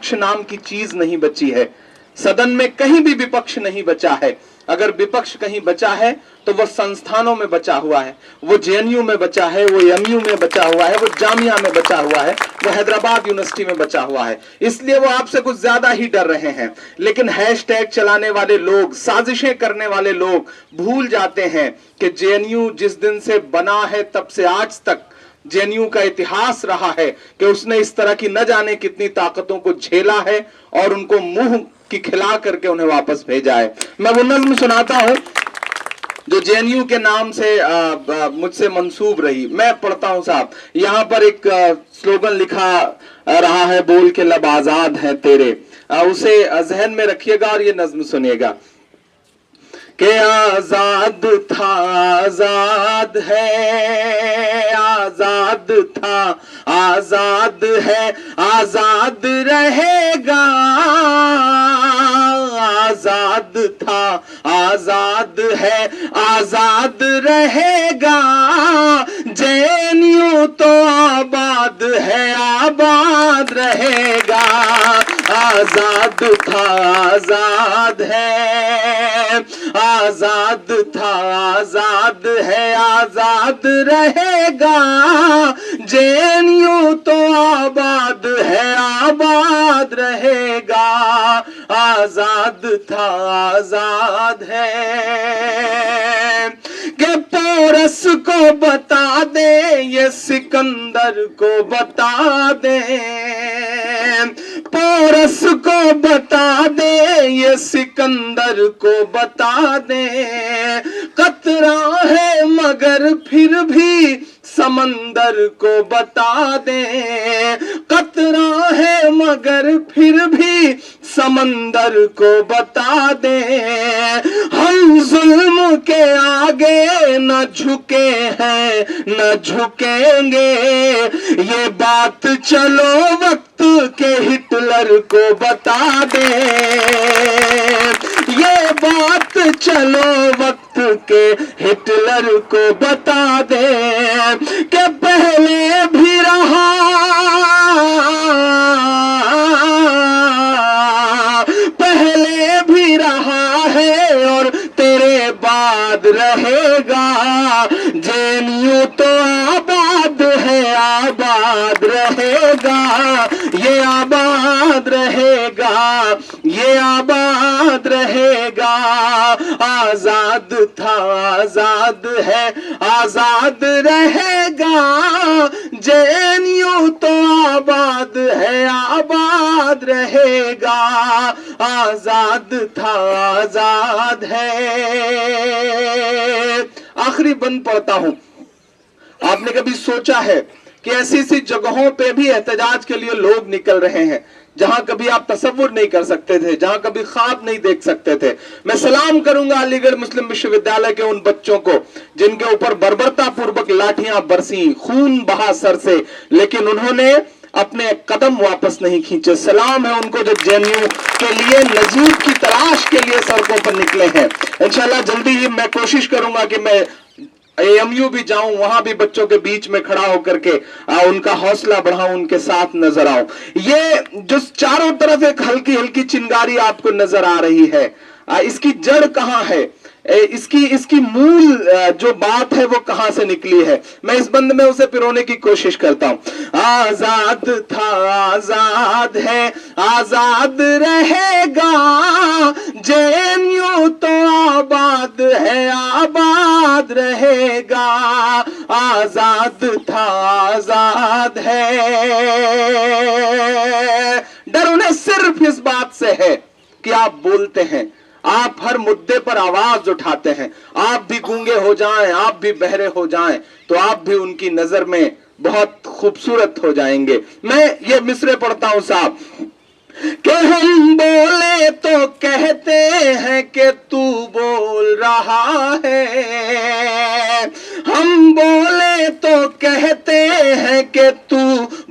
विपक्ष नाम की चीज नहीं बची है। सदन में कहीं भी विपक्ष नहीं बचा है। अगर विपक्ष कहीं बचा है तो वो संस्थानों में बचा हुआ है, वो जेएनयू में बचा है, वो एमयू में बचा हुआ है, वो जामिया में बचा हुआ है, वो हैदराबाद यूनिवर्सिटी में बचा हुआ है। इसलिए वो आपसे कुछ ज्यादा ही डर रहे हैं। लेकिन हैशटैग चलाने वाले लोग, साजिशें करने वाले लोग भूल जाते हैं कि जेएनयू जिस दिन से बना है तब से आज तक जेएनयू का इतिहास रहा है कि उसने इस तरह की न जाने कितनी ताकतों को झेला है और उनको मुंह की खिला करके उन्हें वापस भेजा है। मैं वो नज्म सुनाता हूं जो जेएनयू के नाम से मुझसे मंसूब रही। मैं पढ़ता हूं साहब। यहां पर एक स्लोगन लिखा रहा है, बोल के लब आजाद है तेरे। उसे जहन में रखिएगा और ये नज्म सुनिएगा कि आजाद था आजाद है, आजाद था आजाद है, आजाद रहेगा। आजाद था आजाद है, आजाद रहेगा। जेएनयू तो आबाद है, आबाद रहेगा। आजाद था आजाद है, आजाद था आजाद है, आजाद रहेगा। जेएनयू तो आबाद है, आबाद रहेगा। आजाद था आजाद है। कि पोरस को बता दे, ये सिकंदर को बता दे। पोरस को बता दे, ये सिकंदर को बता दे। कतरा है मगर फिर भी समंदर को बता दे। कतरा है मगर फिर भी समंदर को बता दे। हम जुल्म के आगे न झुके हैं न झुकेंगे। ये बात चलो वक्त के हिटलर को बता दे। ये बात चलो वक्त के हिटलर को बता दे कि पहले भी रहा, पहले भी रहा है और तेरे बाद रहेगा। जेएनयू तो आबाद है, आबाद रहेगा। ये आबाद रहेगा, ये आबाद रहेगा। आजाद था आजाद है, आजाद रहेगा। जेएनयू तो आबाद है, आबाद रहेगा। आजाद था आजाद है। आखिरी बंद पढ़ता हूं। आपने कभी सोचा है कि ऐसी ऐसी जगहों पे भी एहतजाज के लिए लोग निकल रहे हैं जहां कभी आप तसव्वुर नहीं कर सकते थे, जहां कभी ख्वाब नहीं देख सकते थे। मैं सलाम करूंगा अलीगढ़ मुस्लिम विश्वविद्यालय के उन बच्चों को जिनके ऊपर बर्बरता पूर्वक लाठियां बरसी, खून बहा सर से, लेकिन उन्होंने अपने कदम वापस नहीं खींचे। सलाम है उनको जो जेएनयू के लिए नजीब की तलाश के लिए सड़कों पर निकले हैं। इंशाल्लाह जल्दी ही मैं कोशिश करूंगा कि मैं एएमयू भी जाऊं, वहां भी बच्चों के बीच में खड़ा होकर के उनका हौसला बढ़ाऊं, उनके साथ नजर आऊं। ये जो चारों तरफ एक हल्की हल्की चिंगारी आपको नजर आ रही है, इसकी जड़ कहां है? इसकी मूल जो बात है वो कहां से निकली है? मैं इस बंद में उसे पिरोने की कोशिश करता हूं। आजाद था आजाद है, आजाद रहेगा। जेएनयू तो आबाद है, आबाद रहेगा। आजाद था आजाद है। डर उन्हें सिर्फ इस बात से है कि आप बोलते हैं, आप हर मुद्दे पर आवाज उठाते हैं। आप भी गूंगे हो जाएं, आप भी बहरे हो जाएं, तो आप भी उनकी नजर में बहुत खूबसूरत हो जाएंगे। मैं ये मिसरे पढ़ता हूं साहब कि हम बोले तो कहते हैं कि तू बोल रहा है। हम बोले तो कहते हैं कि तू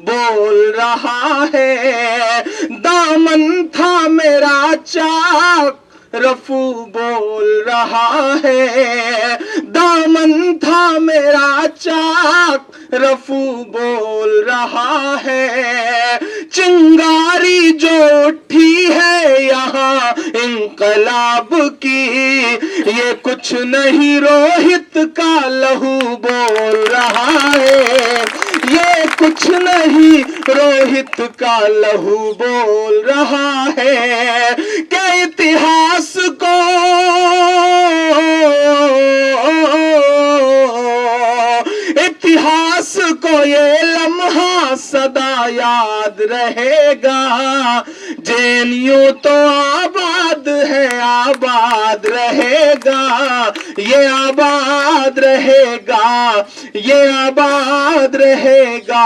बोल रहा है। दामन था मेरा चाक रफू बोल रहा है। दामन था मेरा चाक रफू बोल रहा है। चिंगारी जो उठी है यहाँ इंकलाब की, ये कुछ नहीं रोहित का लहू बोल रहा है। ये कुछ नहीं रोहित का लहू बोल रहा है कि इतिहास को ये लम्हा सदा याद रहेगा। जेएनयू तो आबाद है, आबाद रहेगा, ये आबाद रहेगा, ये आबाद रहेगा।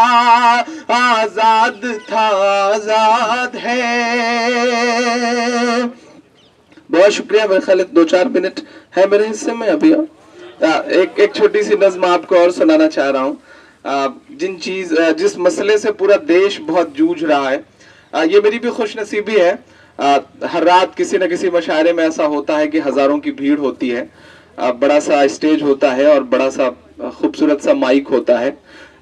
आजाद था, आजाद है। बहुत शुक्रिया। मेरे ख्याल 2-4 मिनट है मेरे हिस्से में अभी। एक छोटी सी नज्म आपको और सुनाना चाह रहा हूँ। जिस मसले से पूरा देश बहुत जूझ रहा है, ये मेरी भी खुशनसीबी है। हर रात किसी न किसी मशायरे में ऐसा होता है कि हजारों की भीड़ होती है, बड़ा सा स्टेज होता है और बड़ा सा खूबसूरत सा माइक होता है,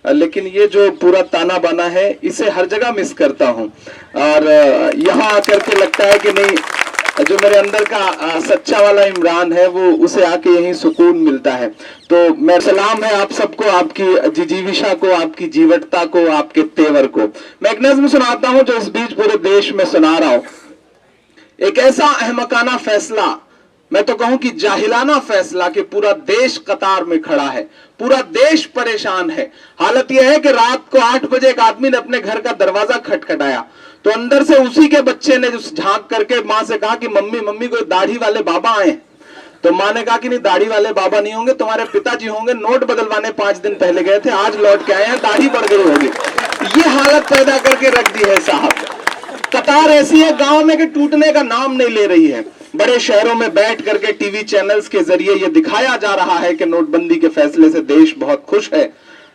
लेकिन ये जो पूरा ताना बाना है इसे हर जगह मिस करता हूँ। और यहाँ आकर के लगता है कि नहीं, जो मेरे अंदर का सच्चा वाला इमरान है वो उसे आके यहीं सुकून मिलता है। तो मैं सलाम है आप सबको, आपकी जिजीविशा को, आपकी जीवटता को, आपके तेवर को। मैं एक नज्म सुनाता हूं जो इस बीच पूरे देश में सुना रहा हूं। एक ऐसा अहमकाना फैसला, मैं तो कहूं कि जाहिलाना फैसला, कि पूरा देश कतार में खड़ा है, पूरा देश परेशान है। हालत यह है कि रात को 8 बजे एक आदमी ने अपने घर का दरवाजा खटखटाया, तो अंदर से उसी के बच्चे ने झांक करके माँ से कहा कि मम्मी मम्मी कोई दाढ़ी वाले बाबा आए। तो माँ ने कहा कि नहीं, दाढ़ी वाले बाबा नहीं होंगे, तुम्हारे पिताजी होंगे, नोट बदलवाने 5 दिन पहले गए थे, आज लौट के आए हैं, दाढ़ी बढ़ गई होगी। ये हालत पैदा करके रख दी है साहब। कतार ऐसी है गांव में कि टूटने का नाम नहीं ले रही है। बड़े शहरों में बैठ करके टीवी चैनल्स के जरिए ये दिखाया जा रहा है कि नोटबंदी के फैसले से देश बहुत खुश है।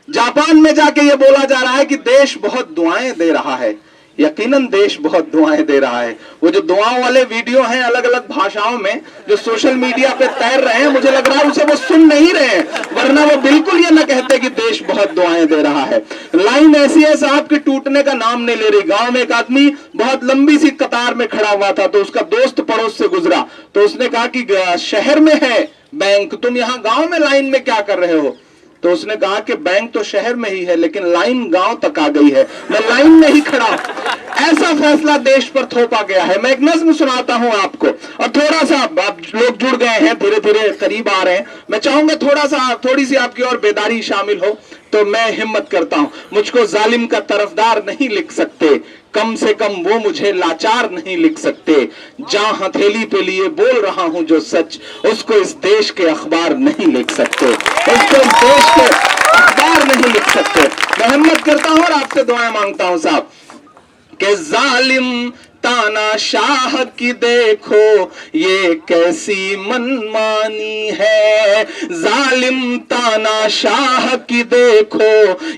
जापान में जाके ये बोला जा रहा है कि देश बहुत दुआएं दे रहा है। यकीनन देश बहुत दुआएं दे रहा है। वो जो दुआओं वाले वीडियो हैं अलग अलग भाषाओं में जो सोशल मीडिया पे तैर रहे हैं, मुझे लग रहा है उसे वो सुन नहीं रहे हैं, वरना वो बिल्कुल ये ना कहते कि देश बहुत दुआएं दे रहा है। लाइन ऐसी है साहब कि टूटने का नाम नहीं ले रही। गांव में एक आदमी बहुत लंबी सी कतार में खड़ा हुआ था, तो उसका दोस्त पड़ोस से गुजरा, तो उसने कहा कि शहर में है बैंक, तुम यहाँ गांव में लाइन में क्या कर रहे हो? तो उसने कहा कि बैंक तो शहर में ही है, लेकिन लाइन गांव तक आ गई है, मैं लाइन में ही खड़ा। ऐसा फैसला देश पर थोपा गया है। मैं एक नज्म सुनाता हूं आपको, और थोड़ा सा आप लोग जुड़ गए हैं, धीरे धीरे करीब आ रहे हैं। मैं चाहूंगा थोड़ी सी आपकी और बेदारी शामिल हो, तो मैं हिम्मत करता हूं। मुझको जालिम का तरफदार नहीं लिख सकते, कम से कम वो मुझे लाचार नहीं लिख सकते। जहां हथेली पे लिए बोल रहा हूं जो सच, उसको इस देश के अखबार नहीं लिख सकते, उसको इस देश के अखबार नहीं लिख सकते। मैं हिम्मत करता हूं और आपसे दुआएं मांगता हूं साहब कि जालिम तानाशाह की देखो ये कैसी मनमानी है। जालिम तानाशाह की देखो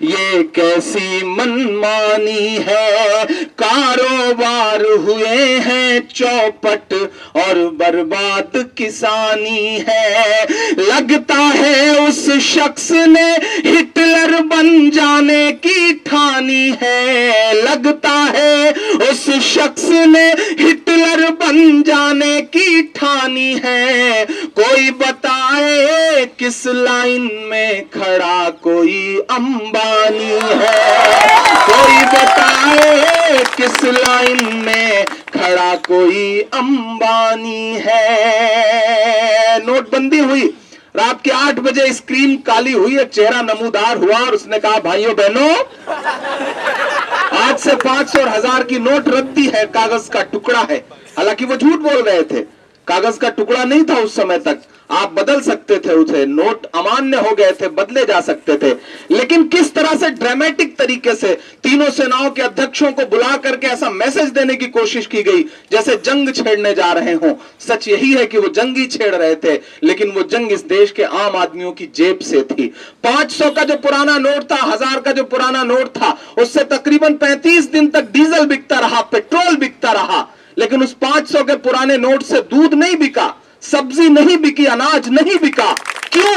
ये कैसी मनमानी है। कारोबार हुए हैं चौपट और बर्बाद किसानी है। लगता है उस शख्स ने हिटलर बन जाने की ठानी है। लगता है उस शख्स ने हिटलर बन जाने की ठानी है। कोई बताए किस लाइन में खड़ा कोई अंबानी है। कोई बताए किस लाइन में खड़ा कोई अंबानी है। नोटबंदी हुई, रात के 8 बजे स्क्रीन काली हुई, एक चेहरा नमूदार हुआ और उसने कहा भाइयों बहनों, आज से 500 और 1000 की नोट रद्दी है, कागज का टुकड़ा है। हालांकि वो झूठ बोल रहे थे, कागज का टुकड़ा नहीं था उस समय तक, आप बदल सकते थे उसे, नोट अमान्य हो गए थे, बदले जा सकते थे। लेकिन किस तरह से ड्रामेटिक तरीके से तीनों सेनाओं के अध्यक्षों को बुला करके ऐसा मैसेज देने की कोशिश की गई जैसे जंग छेड़ने जा रहे हों। सच यही है कि वो जंग ही छेड़ रहे थे, लेकिन वो जंग इस देश के आम आदमियों की जेब से थी। 500 का जो पुराना नोट था, 1000 का जो पुराना नोट था, उससे तकरीबन 35 दिन तक डीजल बिकता रहा, पेट्रोल बिकता रहा। लेकिन उस 500 के पुराने नोट से दूध नहीं बिका, सब्जी नहीं बिकी, अनाज नहीं बिका। क्यों?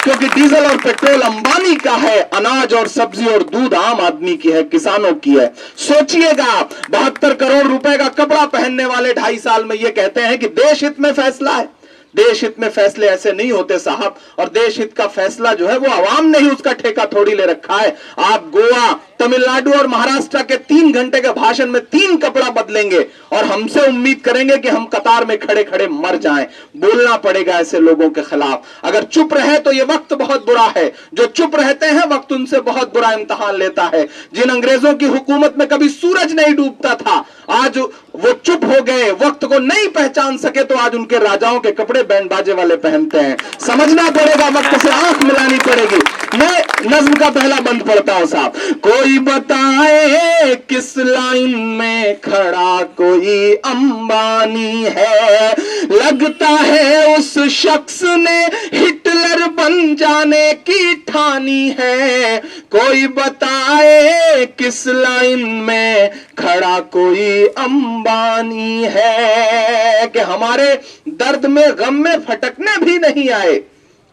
क्योंकि डीजल और पेट्रोल अंबानी का है, अनाज और सब्जी और दूध आम आदमी की है, किसानों की है। सोचिएगा, 72 करोड़ रुपए का कपड़ा पहनने वाले 2.5 साल में ये कहते हैं कि देश हित में फैसला है। देश हित में फैसले ऐसे नहीं होते साहब, और देश हित का फैसला जो है वो आवाम ने ही उसका ठेका थोड़ी ले रखा है। आप गोवा, तमिलनाडु और महाराष्ट्र के 3 घंटे के भाषण में 3 कपड़ा बदलेंगे और हमसे उम्मीद करेंगे कि हम कतार में खड़े खड़े मर जाएं। बोलना पड़ेगा ऐसे लोगों के खिलाफ। अगर चुप रहे तो ये वक्त बहुत बुरा है, जो चुप रहते हैं वक्त उनसे बहुत बुरा इम्तिहान लेता है। जिन अंग्रेजों की हुकूमत में कभी सूरज नहीं डूबता था, आज वो चुप हो गए, वक्त को नहीं पहचान सके, तो आज उनके राजाओं के कपड़े बैंड बाजे वाले पहनते हैं। समझना पड़ेगा, वक्त से आंख मिलानी पड़ेगी। मैं नज्म का पहला बंद पढ़ता हूं साहब। कोई बताए किस लाइन में खड़ा कोई अंबानी है, लगता है उस शख्स ने हिटलर बन जाने की ठानी है। कोई बताए किस लाइन में खड़ा कोई अंबानी है, कि हमारे दर्द में गम में फटकने भी नहीं आए,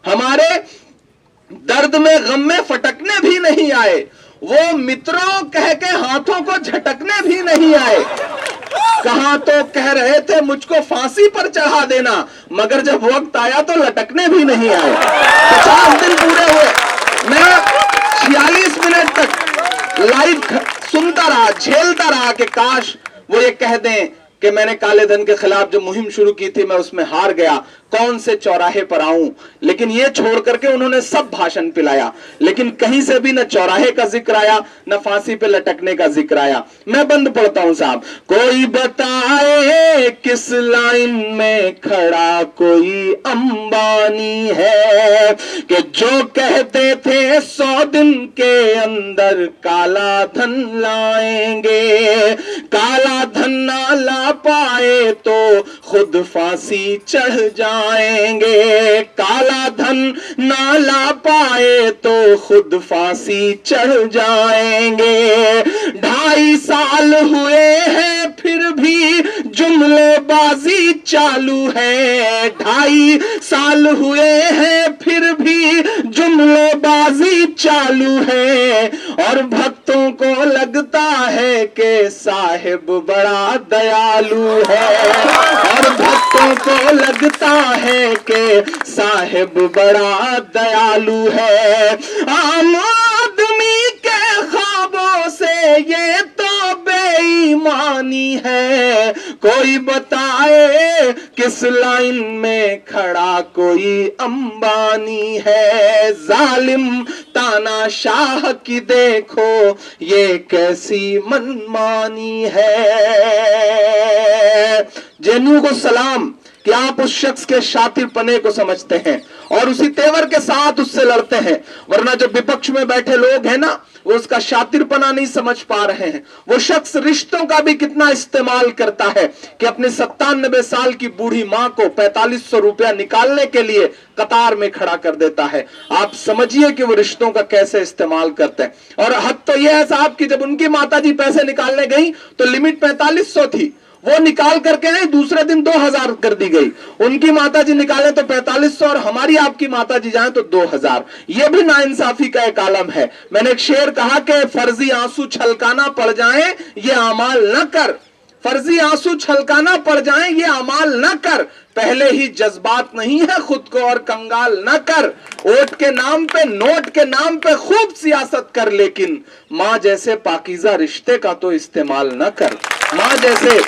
हमारे दर्द में गम में फटकने भी नहीं आए, वो मित्रों कह के हाथों को झटकने भी नहीं आए। कहां तो कह रहे थे मुझको फांसी पर चढ़ा देना, मगर जब वक्त आया तो लटकने भी नहीं आए। 50 दिन पूरे हुए, मैं 46 मिनट तक लाइव सुनता रहा, झेलता रहा कि काश वो ये कह दें कि मैंने काले धन के खिलाफ जो मुहिम शुरू की थी मैं उसमें हार गया, कौन से चौराहे पर आऊं। लेकिन ये छोड़ करके उन्होंने सब भाषण पिलाया, लेकिन कहीं से भी न चौराहे का जिक्र आया, न फांसी पे लटकने का जिक्र आया। मैं बंद पढ़ता हूं साहब। कोई बताए किस लाइन में खड़ा कोई अंबानी है, कि जो कहते थे 100 दिन के अंदर काला धन लाएंगे, काला धन ना ला पाए तो खुद फांसी चढ़ जाएंगे, काला धन ना ला पाए तो खुद फांसी चढ़ जाएंगे। 2.5 साल हुए हैं फिर भी जुमलेबाजी चालू है, 2.5 साल हुए हैं फिर भी जुमलेबाजी चालू है, और भक्तों को लगता है कि साहिब बड़ा दयालु है, और भक्तों को लगता है कि साहिब बड़ा दयालु है। आम आदमी के ख्वाबों से ये तो बेईमानी है, कोई बताए किस लाइन में खड़ा कोई अंबानी है। जालिम तानाशाह की देखो ये कैसी मनमानी है। जेएनयू को सलाम कि आप उस शख्स के शातिरपने को समझते हैं और उसी तेवर के साथ उससे लड़ते हैं, वरना जो विपक्ष में बैठे लोग हैं ना, वो उसका शातिरपना नहीं समझ पा रहे हैं। वो शख्स रिश्तों का भी कितना इस्तेमाल करता है कि अपने 97 साल की बूढ़ी मां को 4500 रुपया निकालने के लिए कतार में खड़ा कर देता है। आप समझिए कि वो रिश्तों का कैसे इस्तेमाल करते हैं। और हद तो यह है साहब कि जब उनकी माताजी पैसे निकालने गई तो लिमिट 4500 थी, वो निकाल करके आई, दूसरे दिन 2000 कर दी गई। उनकी माताजी निकाले तो 4500 और हमारी आपकी माताजी जाए तो 2000। ये भी नाइंसाफी का एक आलम है। मैंने एक शेर कहा कि फर्जी आंसू छलकाना पड़ जाए ये अमाल न कर, फर्जी आंसू छलकाना पड़ जाए ये अमाल न कर, पहले ही जज्बात नहीं है खुद को और कंगाल न कर। वोट के नाम पे, नोट के नाम पे खूब सियासत कर, लेकिन मां जैसे पाकीज़ा रिश्ते का तो इस्तेमाल न कर, मां जैसे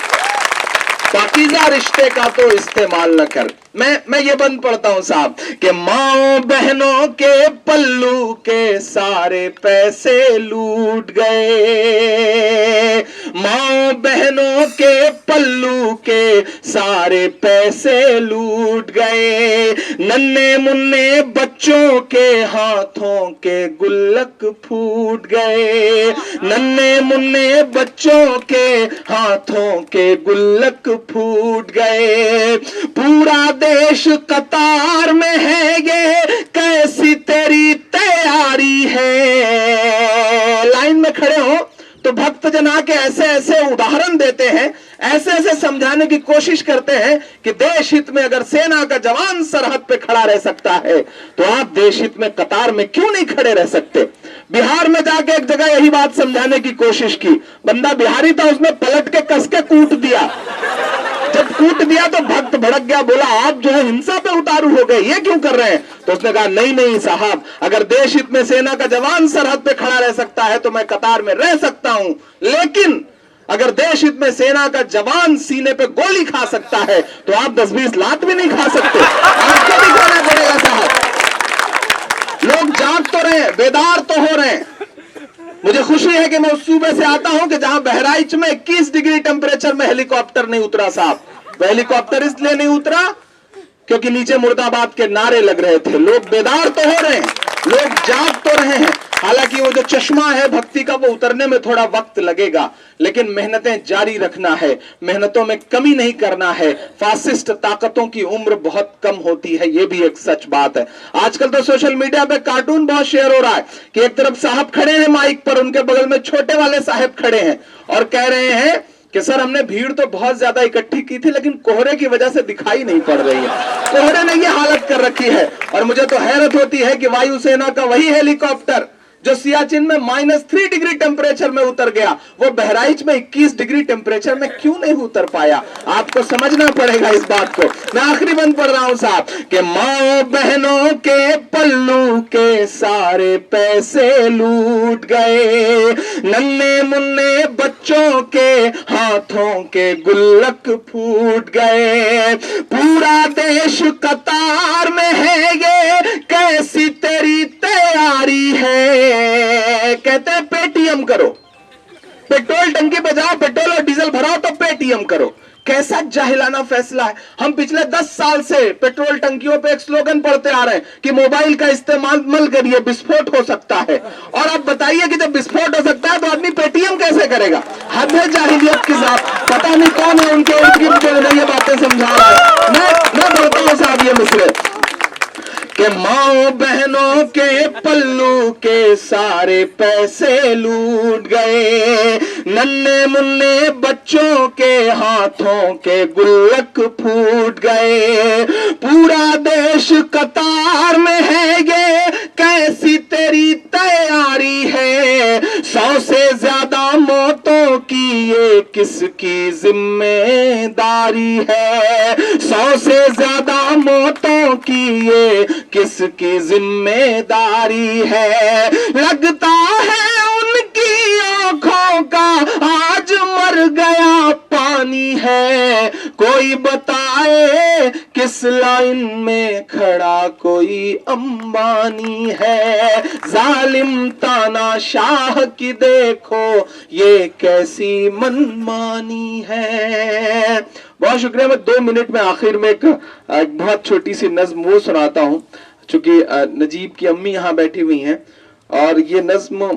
पाकीज़ा रिश्ते का तो इस्तेमाल न कर। मैं ये बंद पढ़ता हूं साहब कि माओ बहनों के पल्लू के सारे पैसे लूट गए, माओ बहनों के पल्लू के सारे पैसे लूट गए, नन्हे मुन्ने बच्चों के हाथों के गुल्लक फूट गए, नन्हे मुन्ने बच्चों के हाथों के गुल्लक फूट गए। पूरा देश कतार में है, ये कैसी तेरी तैयारी है। लाइन में खड़े हो तो भक्त जना के ऐसे ऐसे उदाहरण देते हैं, ऐसे ऐसे समझाने की कोशिश करते हैं कि देश हित में अगर सेना का जवान सरहद पे खड़ा रह सकता है तो आप देश हित में कतार में क्यों नहीं खड़े रह सकते। बिहार में जाके एक जगह यही बात समझाने की कोशिश की, बंदा बिहारी था, उसने पलट के कस के कूट दिया। जब कूट दिया तो भक्त भड़क गया, बोला आप जो है हिंसा पे उतारू हो गए, ये क्यों कर रहे हैं। तो उसने कहा नहीं नहीं साहब, अगर देश हित में सेना का जवान सरहद पे खड़ा रह सकता है तो मैं कतार में रह सकता हूं, लेकिन अगर देश हित में सेना का जवान सीने पे गोली खा सकता है तो आप 10-20 लात भी नहीं खा सकते। आपको भी खाना पड़ेगा साहब। लोग जाग तो रहे, बेदार तो हो रहे हैं। मुझे खुशी है कि मैं उस सूबे से आता हूं कि जहां बहराइच में 21 डिग्री टेम्परेचर में हेलीकॉप्टर नहीं उतरा साहब। वो हेलीकॉप्टर इसलिए नहीं उतरा क्योंकि नीचे मुर्दाबाद के नारे लग रहे थे। लोग बेदार तो हो रहे हैं, लोग जाग तो रहे हैं। हालांकि वो जो चश्मा है भक्ति का वो उतरने में थोड़ा वक्त लगेगा, लेकिन मेहनतें जारी रखना है, मेहनतों में कमी नहीं करना है। फासिस्ट ताकतों की उम्र बहुत कम होती है, ये भी एक सच बात है। आजकल तो सोशल मीडिया पे कार्टून बहुत शेयर हो रहा है कि एक तरफ साहब खड़े हैं माइक पर, उनके बगल में छोटे वाले साहब खड़े हैं और कह रहे हैं कि सर हमने भीड़ तो बहुत ज्यादा इकट्ठी की थी लेकिन कोहरे की वजह से दिखाई नहीं पड़ रही है। कोहरे ने ये हालत कर रखी है। और मुझे तो हैरत होती है कि वायुसेना का वही हेलीकॉप्टर जो सियाचिन में -3 डिग्री टेम्परेचर में उतर गया, वो बहराइच में 21 डिग्री टेम्परेचर में क्यों नहीं उतर पाया। आपको समझना पड़ेगा इस बात को। मैं आखिरी बंद पढ़ रहा हूं साहब कि माओ बहनों के पल्लू के सारे पैसे लूट गए, नन्हे मुन्ने बच्चों के हाथों के गुल्लक फूट गए, पूरा देश कतार में है, ये कैसी तेरी तैयारी है। कहते हैं पेटीएम करो, पेट्रोल टंकी पे जाओ, पेट्रोल और डीजल भराओ तो पेटीएम करो। कैसा जाहिलाना फैसला है। हम पिछले 10 साल से पेट्रोल टंकियों पे एक स्लोगन पढ़ते आ रहे हैं कि मोबाइल का इस्तेमाल मत करिए, विस्फोट हो सकता है। और अब बताइए कि जब विस्फोट हो सकता है तो आदमी पेटीएम कैसे करेगा। हद है जाहिलियत के साथ। पता नहीं कौन है उनके ये बातें समझा रहा है। मैं बोलता हूं साहब ये मिसरे कि माओ बहनों के पल्लू के सारे पैसे लूट गए, नन्हे मुन्ने बच्चों के हाथों के गुल्लक फूट गए, पूरा देश कतार में है, ये कैसी तेरी तैयारी है, 100 से ज्यादा मौतों की ये किसकी जिम्मेदारी है, 100 से ज्यादा मौतों की ये किसकी जिम्मेदारी है। लगता है उनकी आंखों का आज मर गया पानी है, कोई बताए किस लाइन में खड़ा कोई अंबानी है, जालिम तानाशाह की देखो ये कैसी मनमानी है। बहुत शुक्रिया। मैं 2 मिनट में आखिर में एक बहुत छोटी सी नज्म वो सुनाता हूं, चूंकि नजीब की अम्मी यहाँ बैठी हुई हैं और ये नज्म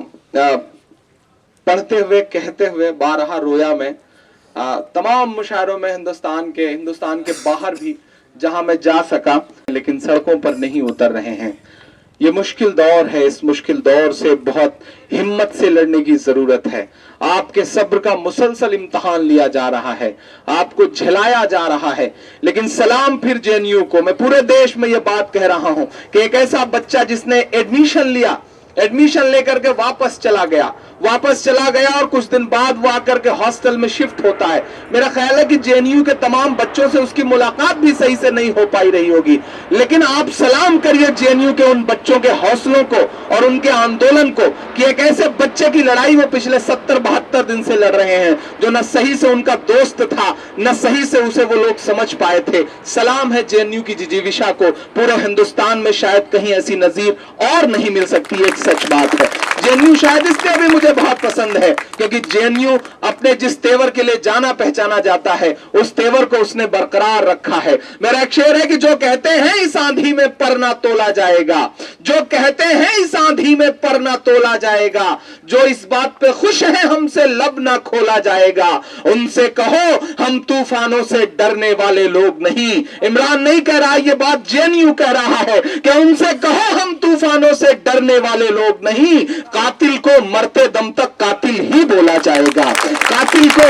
पढ़ते हुए कहते हुए बारहा रोया में तमाम मुशायरों में हिंदुस्तान के बाहर भी जहां मैं जा सका, लेकिन सड़कों पर नहीं उतर रहे हैं। ये मुश्किल दौर है, इस मुश्किल दौर से बहुत हिम्मत से लड़ने की जरूरत है। आपके सब्र का मुसलसल इम्तिहान लिया जा रहा है, आपको झेलाया जा रहा है। लेकिन सलाम फिर जेएनयू को। मैं पूरे देश में ये बात कह रहा हूं कि एक ऐसा बच्चा जिसने एडमिशन लिया, एडमिशन लेकर के वापस चला गया और कुछ दिन बाद वो आकर के हॉस्टल में शिफ्ट होता है। मेरा ख्याल है कि जेएनयू के तमाम बच्चों से उसकी मुलाकात भी सही से नहीं हो पाई रही होगी। लेकिन आप सलाम करिए जेएनयू के उन बच्चों के हौसलों को और उनके आंदोलन को कि एक ऐसे बच्चे की लड़ाई वो पिछले 70-72 दिन से लड़ रहे हैं, जो न सही से उनका दोस्त था, न सही से उसे वो लोग समझ पाए थे। सलाम है जेएनयू की जिजीविशा को। पूरे हिंदुस्तान में शायद कहीं ऐसी नजीर और नहीं मिल सकती, एक सच बात है। जेएनयू शायद इसलिए भी मुझे बहुत पसंद है क्योंकि जेएनयू अपने जिस तेवर के लिए जाना पहचाना जाता है, उस तेवर को उसने बरकरार रखा है। मेरा एक शेर है कि जो कहते हैं इस आंधी में पर ना तोला जाएगा, जो कहते हैं इस आंधी में पर ना तोला जाएगा, जो इस बात पे खुश है हमसे लब ना खोला जाएगा, उनसे कहो हम तूफानों से डरने वाले लोग नहीं। इमरान नहीं कह रहा, ये बात जेएनयू कह रहा है कि उनसे कहो हम तूफानों से डरने वाले लोग नहीं। कातिल को मरते दम तक कातिल ही बोला जाएगा, कातिल को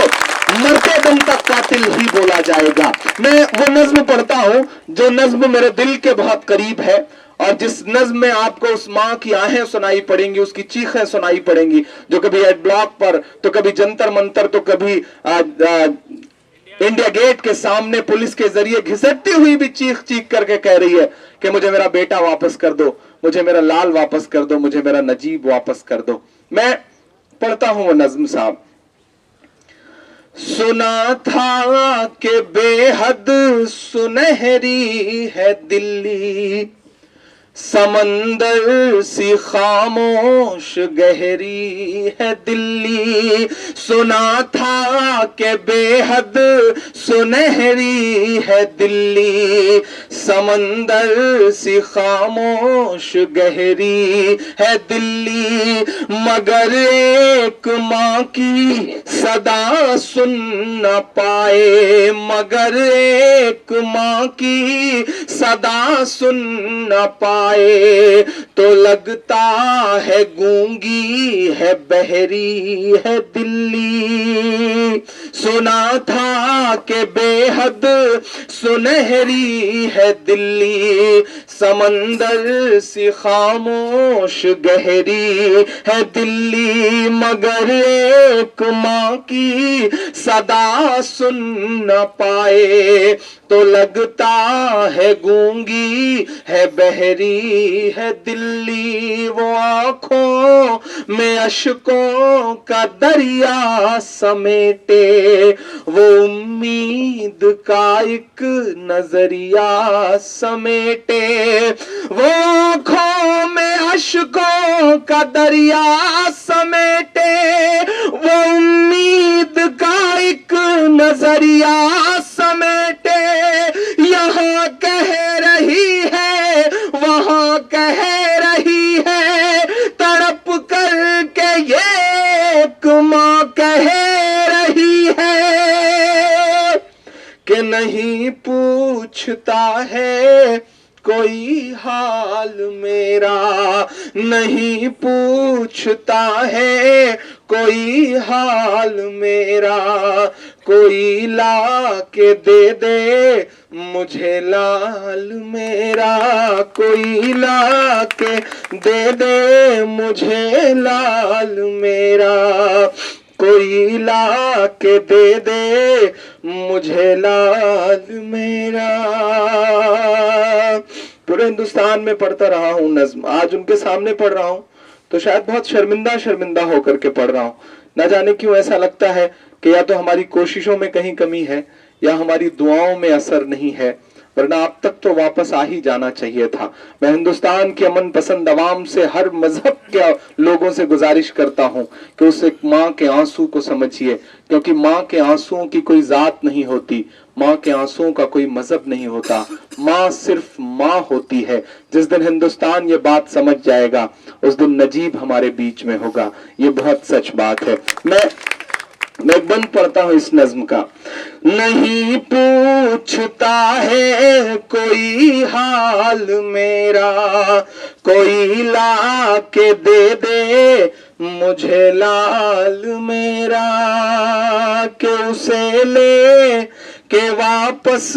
मरते दम तक कातिल ही बोला जाएगा। मैं वो नज्म पढ़ता हूं जो नज्म मेरे दिल के बहुत करीब है, और जिस नज्म में आपको उस मां की आहें सुनाई पड़ेंगी, उसकी चीखें सुनाई पड़ेंगी, जो कभी एड ब्लॉक पर, तो कभी जंतर मंतर, तो कभी इंडिया गेट के सामने पुलिस के जरिए घिसटती हुई भी चीख चीख करके कह रही है कि मुझे मेरा बेटा वापस कर दो, मुझे मेरा लाल वापस कर दो, मुझे मेरा नजीब वापस कर दो। मैं पढ़ता हूं वो नज्म साहब। सुना था कि बेहद सुनहरी है दिल्ली, समंदर सी खामोश गहरी है दिल्ली। सुना था कि बेहद सुनहरी है दिल्ली, समंदर सी खामोश गहरी है दिल्ली। मगर एक मां की सदा सुन न पाए, मगर एक मां की सदा सुन न पाए, तो लगता है गूंगी है बहरी है दिल्ली। सुना था कि बेहद सुनहरी है दिल्ली, समंदर सी खामोश गहरी है दिल्ली। मगर एक मां की सदा सुन न पाए, तो लगता है गूंगी है बहरी है दिल्ली। वो आंखों में अश्कों का दरिया समेटे, वो उम्मीद का एक नजरिया समेटे। वो आंखों में अश्कों का दरिया समेटे, वो उम्मीद का एक नजरिया समेटे। यहाँ कह रही है, वहां कह रही है, तड़प कर के ये एक मां कह रही है कि नहीं पूछता है कोई हाल मेरा, नहीं पूछता है कोई हाल मेरा। कोई ला के दे दे मुझे लाल मेरा, कोई ला के दे दे मुझे लाल मेरा, कोई ला के दे दे मुझे लाल मेरा। पूरे हिंदुस्तान में पढ़ता रहा हूं नज्म, आज उनके सामने पढ़ रहा हूं तो शायद बहुत शर्मिंदा शर्मिंदा होकर के पढ़ रहा हूं। न जाने क्यों ऐसा लगता है कि या तो हमारी कोशिशों में कहीं कमी है या हमारी दुआओं में असर नहीं है, वरना अब तक तो वापस आ ही जाना चाहिए था। मैं हिंदुस्तान के अमन पसंद अवाम से, हर मजहब के लोगों से गुजारिश करता हूं कि उस एक माँ के आंसू को समझिए, क्योंकि माँ के आंसुओं की कोई जात नहीं होती, माँ के आंसुओं का कोई मजहब नहीं होता, माँ सिर्फ माँ होती है। जिस दिन हिंदुस्तान ये बात समझ जाएगा उस दिन नजीब हमारे बीच में होगा, ये बहुत सच बात है। मैं बंद पढ़ता हूं इस नज्म का। नहीं पूछता है कोई हाल मेरा, कोई ला के दे दे मुझे लाल मेरा, कि उसे ले के वापस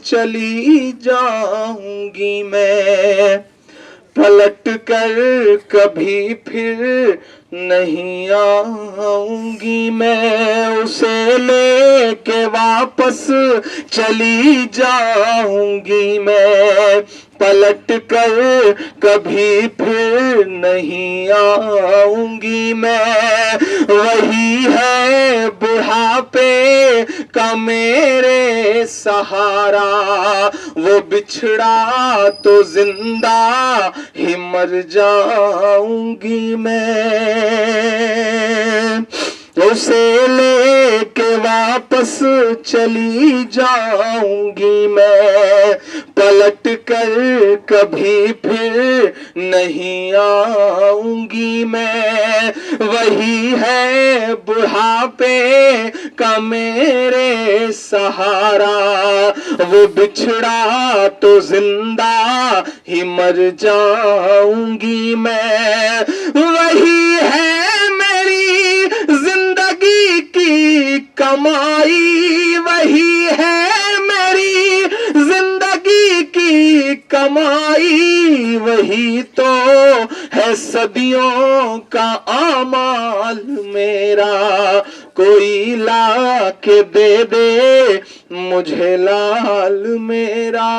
चली जाऊंगी मैं, पलट कर कभी फिर नहीं आऊंगी मैं। उसे लेके वापस चली जाऊंगी मैं, पलट कर कभी फिर नहीं आऊंगी मैं। वही है बुढ़ापे का मेरे सहारा, वो बिछड़ा तो जिंदा ही मर जाऊंगी मैं। उसे लेके वापस चली जाऊंगी मैं, पलट कर कभी फिर नहीं आऊंगी मैं। वही है बुढ़ापे का मेरे सहारा, वो बिछड़ा तो जिंदा ही मर जाऊंगी मैं। वही है मेरी जिंदगी की कमाई वही है मेरी जिंदगी की कमाई, वही तो है सदियों का आमाल मेरा। कोई ला के दे दे मुझे लाल मेरा,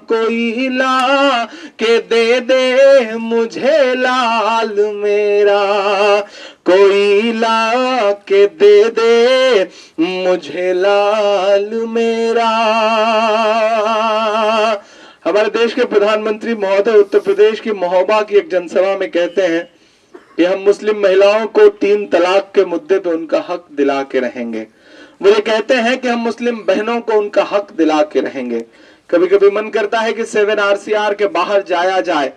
कोई ला के दे दे मुझे लाल मेरा, कोई ला के दे दे मुझे लाल मेरा। हमारे देश के प्रधानमंत्री महोदय उत्तर प्रदेश की महोबा की एक जनसभा में कहते हैं कि हम मुस्लिम महिलाओं को 3 तलाक के मुद्दे पे उनका हक दिला के रहेंगे। वो ये कहते हैं कि हम मुस्लिम बहनों को उनका हक दिला के रहेंगे। कभी कभी मन करता है कि 7 RCR के बाहर जाया जाए,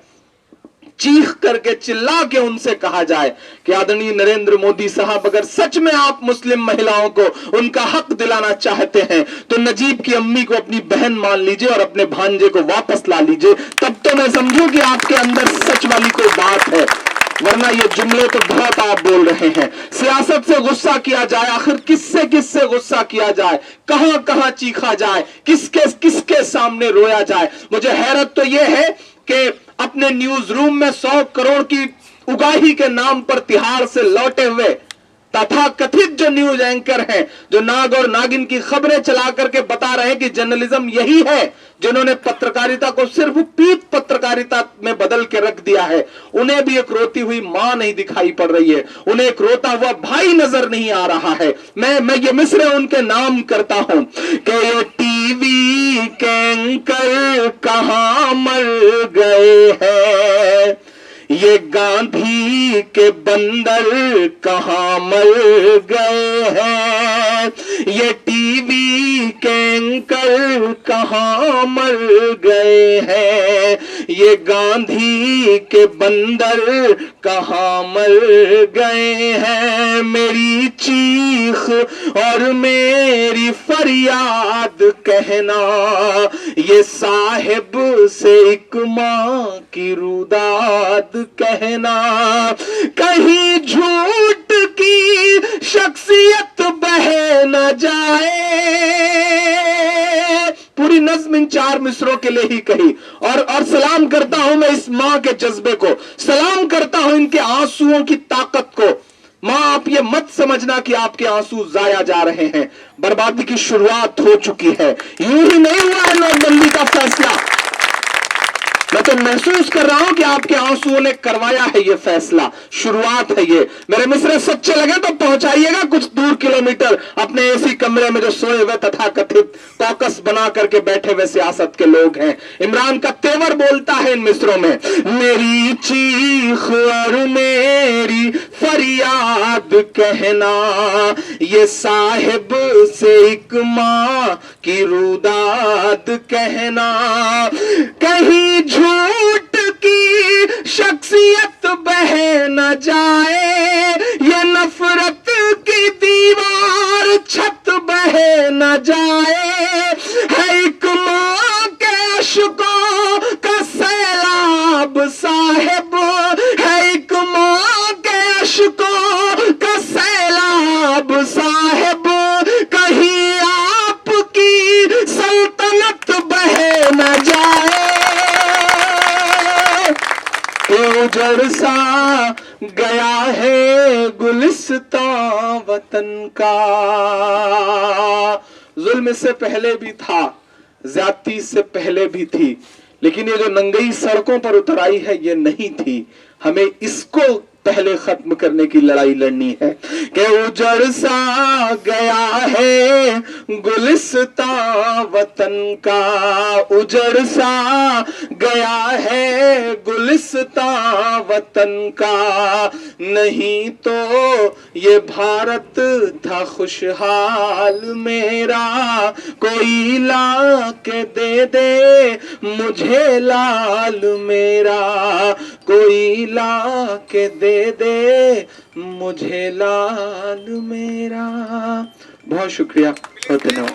चीख करके चिल्ला के उनसे कहा जाए कि आदरणीय नरेंद्र मोदी साहब, अगर सच में आप मुस्लिम महिलाओं को उनका हक दिलाना चाहते हैं तो नजीब की अम्मी को अपनी बहन मान लीजिए और अपने भांजे को वापस ला लीजिए, तब तो मैं समझूं कि आपके अंदर सच वाली कोई बात है। वरना ये जुमले तो बहुत आप बोल रहे हैं। सियासत से गुस्सा किया जाए, आखिर किससे किससे गुस्सा किया जाए, कहां कहां चीखा जाए, किसके किसके सामने रोया जाए। मुझे हैरत तो यह है कि अपने न्यूज रूम में 100 करोड़ की उगाही के नाम पर तिहाड़ से लौटे हुए तथा कथित जो न्यूज एंकर हैं, जो नाग और नागिन की खबरें चला करके बता रहे हैं कि जर्नलिज्म यही है, जिन्होंने पत्रकारिता को सिर्फ पीठ पत्रकारिता में बदल के रख दिया है, उन्हें भी एक रोती हुई मां नहीं दिखाई पड़ रही है, उन्हें एक रोता हुआ भाई नजर नहीं आ रहा है। मैं ये मिसरे उनके नाम करता हूं कि ये टीवी के एंकर कहां मर गए हैं, ये गांधी के बंदर कहां मर गए हैं, ये टीवी के एंकर कहां मर गए हैं, ये गांधी के बंदर कहां मर गए हैं। मेरी चीख और मेरी फरियाद कहना, ये साहिब से एक मां की रुदाद कहना, कहीं झूठ की शख्सियत बह न जाए। पूरी नज्म इन 4 मिसरों के लिए ही कही। और सलाम करता हूं मैं इस मां के जज्बे को, सलाम करता हूं इनके आंसुओं की ताकत को। मां, आप ये मत समझना कि आपके आंसू जाया जा रहे हैं, बर्बादी की शुरुआत हो चुकी है। यूं ही नहीं हुआ है नोटबंदी का फैसला, मैं तो महसूस कर रहा हूं कि आपके आंसुओं ने करवाया है ये फैसला, शुरुआत है ये। मेरे मिसरे सच्चे लगे तो पहुंचाइएगा कुछ दूर किलोमीटर अपने एसी कमरे में जो सोए हुए तथा कथित कॉकस बना करके बैठे हुए सियासत के लोग हैं। इमरान का तेवर बोलता है इन मिसरों में, मेरी चीख और मेरी फरियाद कहना, ये साहिब से एक मां की रुदाद कहना, कहीं झूठ की शख्सियत बह न जाए, ये नफरत की दीवार छत बह न जाए, है एक मां के अश्कों का सैलाब साहिब, है एक मां के अश्कों का सैलाब साहिब, कहीं आपकी सल्तनत बह न जाए, उजड़ सा गया है गुलिस्तां वतन का। जुल्म से पहले भी था, ज्यादती से पहले भी थी, लेकिन ये जो नंगई सड़कों पर उतर आई है ये नहीं थी। हमें इसको पहले खत्म करने की लड़ाई लड़नी है कि उजड़ सा गया है गुलिस्तां वतन का, उजड़ सा गया है गुलिस्तां वतन का, नहीं तो ये भारत था खुशहाल मेरा, कोई ला के दे दे मुझे लाल मेरा, कोई ला के दे दे मुझे लाल मेरा। बहुत शुक्रिया, बहुत धन्यवाद।